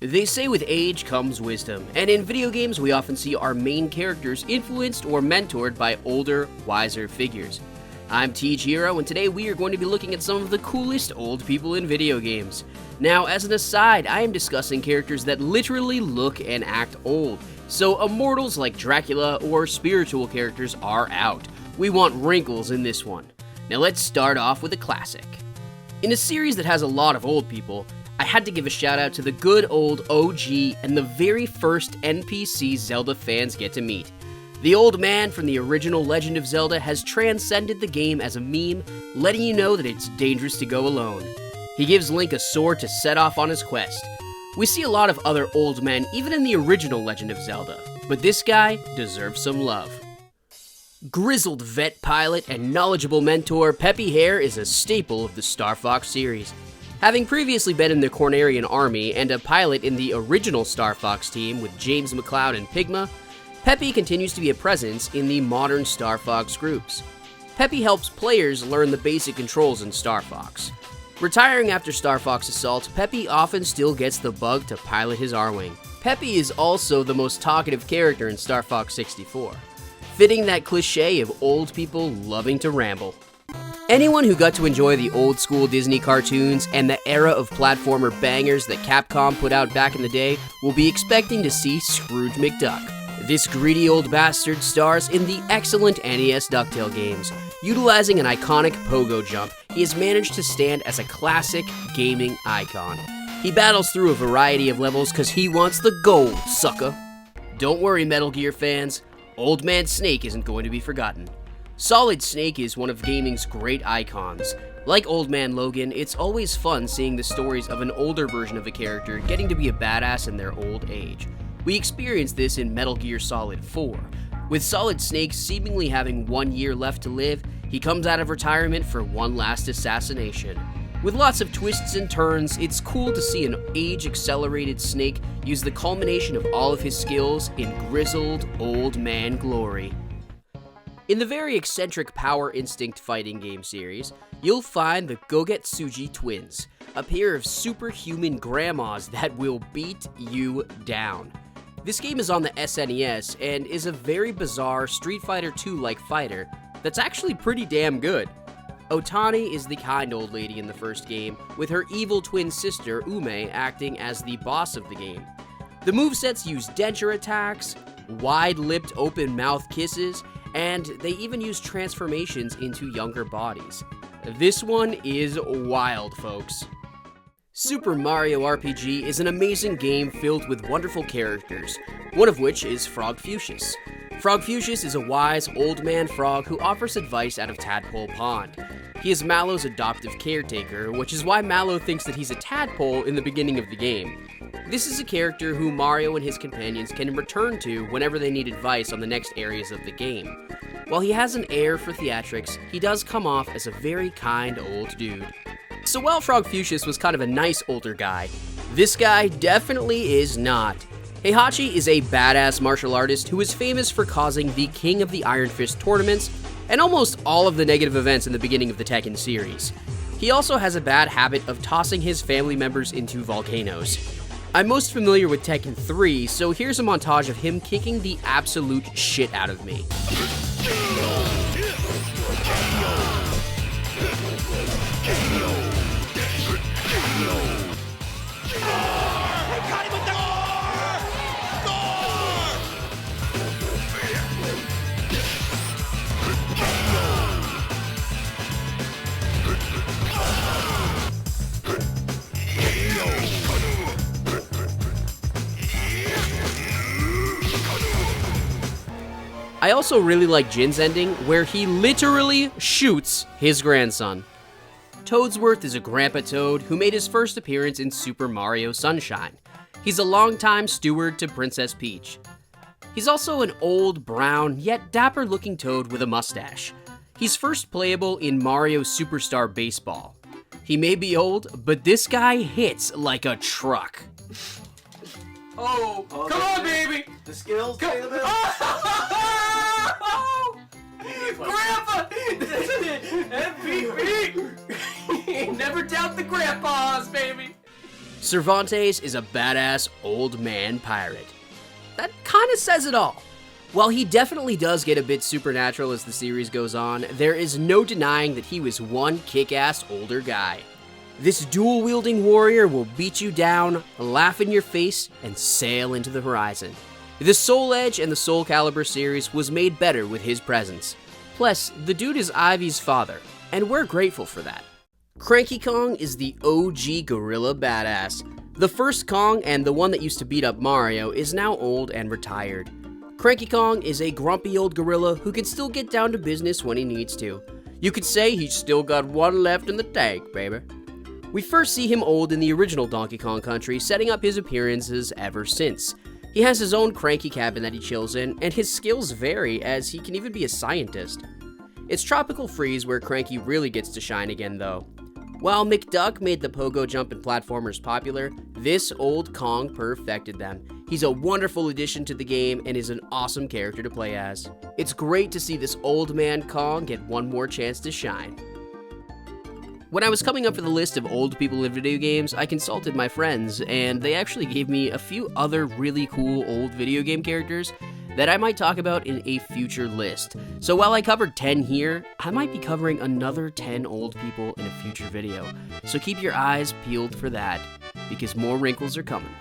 They say with age comes wisdom, and in video games we often see our main characters influenced or mentored by older, wiser figures. I'm TEEJHERO, and today we are going to be looking at some of the coolest old people in video games. Now, as an aside, I am discussing characters that literally look and act old, so immortals like Dracula or spiritual characters are out. We want wrinkles in this one. Now let's start off with a classic. In a series that has a lot of old people, I had to give a shout out to the good old OG and the very first NPC Zelda fans get to meet. The old man from the original Legend of Zelda has transcended the game as a meme, letting you know that it's dangerous to go alone. He gives Link a sword to set off on his quest. We see a lot of other old men even in the original Legend of Zelda, but this guy deserves some love. Grizzled vet pilot and knowledgeable mentor Peppy Hare is a staple of the Star Fox series. Having previously been in the Cornerian Army and a pilot in the original Star Fox team with James McCloud and Pigma, Peppy continues to be a presence in the modern Star Fox groups. Peppy helps players learn the basic controls in Star Fox. Retiring after Star Fox Assault, Peppy often still gets the bug to pilot his R-Wing. Peppy is also the most talkative character in Star Fox 64, fitting that cliche of old people loving to ramble. Anyone who got to enjoy the old school Disney cartoons and the era of platformer bangers that Capcom put out back in the day will be expecting to see Scrooge McDuck. This greedy old bastard stars in the excellent NES DuckTale games. Utilizing an iconic pogo jump, he has managed to stand as a classic gaming icon. He battles through a variety of levels cause he wants the gold, sucker. Don't worry, Metal Gear fans, Old Man Snake isn't going to be forgotten. Solid Snake is one of gaming's great icons. Like Old Man Logan, it's always fun seeing the stories of an older version of a character getting to be a badass in their old age. We experienced this in Metal Gear Solid 4. With Solid Snake seemingly having 1 year left to live, he comes out of retirement for one last assassination. With lots of twists and turns, it's cool to see an age-accelerated Snake use the culmination of all of his skills in grizzled old man glory. In the very eccentric Power Instinct fighting game series, you'll find the Gogetsuji Twins, a pair of superhuman grandmas that will beat you down. This game is on the SNES and is a very bizarre Street Fighter II-like fighter that's actually pretty damn good. Otani is the kind old lady in the first game, with her evil twin sister Ume acting as the boss of the game. The movesets use denture attacks, wide-lipped open-mouth kisses, and they even use transformations into younger bodies. This one is wild, folks. Super Mario RPG is an amazing game filled with wonderful characters, one of which is Frogfucius. Frogfucius is a wise old man frog who offers advice out of Tadpole Pond. He is Mallow's adoptive caretaker, which is why Mallow thinks that he's a tadpole in the beginning of the game. This is a character who Mario and his companions can return to whenever they need advice on the next areas of the game. While he has an air for theatrics, he does come off as a very kind old dude. So while Frogfucius was kind of a nice older guy, this guy definitely is not. Heihachi is a badass martial artist who is famous for causing the King of the Iron Fist tournaments and almost all of the negative events in the beginning of the Tekken series. He also has a bad habit of tossing his family members into volcanoes. I'm most familiar with Tekken 3, so here's a montage of him kicking the absolute shit out of me. I also really like Jin's ending, where he literally shoots his grandson. Toadsworth is a Grandpa Toad who made his first appearance in Super Mario Sunshine. He's a longtime steward to Princess Peach. He's also an old, brown, yet dapper-looking Toad with a mustache. He's first playable in Mario Superstar Baseball. He may be old, but this guy hits like a truck. Oh, come on, baby! The skills pay the bills. Oh! Grandpa! MVP! Never doubt the grandpas, baby! Cervantes is a badass old man pirate. That kinda says it all. While he definitely does get a bit supernatural as the series goes on, there is no denying that he was one kick-ass older guy. This dual-wielding warrior will beat you down, laugh in your face, and sail into the horizon. The Soul Edge and the Soul Calibur series was made better with his presence. Plus, the dude is Ivy's father, and we're grateful for that. Cranky Kong is the OG gorilla badass. The first Kong, and the one that used to beat up Mario, is now old and retired. Cranky Kong is a grumpy old gorilla who can still get down to business when he needs to. You could say he's still got one left in the tank, baby. We first see him old in the original Donkey Kong Country, setting up his appearances ever since. He has his own cranky cabin that he chills in, and his skills vary as he can even be a scientist. It's Tropical Freeze where Cranky really gets to shine again though. While McDuck made the pogo jump and platformers popular, this old Kong perfected them. He's a wonderful addition to the game and is an awesome character to play as. It's great to see this old man Kong get one more chance to shine. When I was coming up for the list of old people in video games, I consulted my friends, and they actually gave me a few other really cool old video game characters that I might talk about in a future list. So while I covered 10 here, I might be covering another 10 old people in a future video. So keep your eyes peeled for that, because more wrinkles are coming.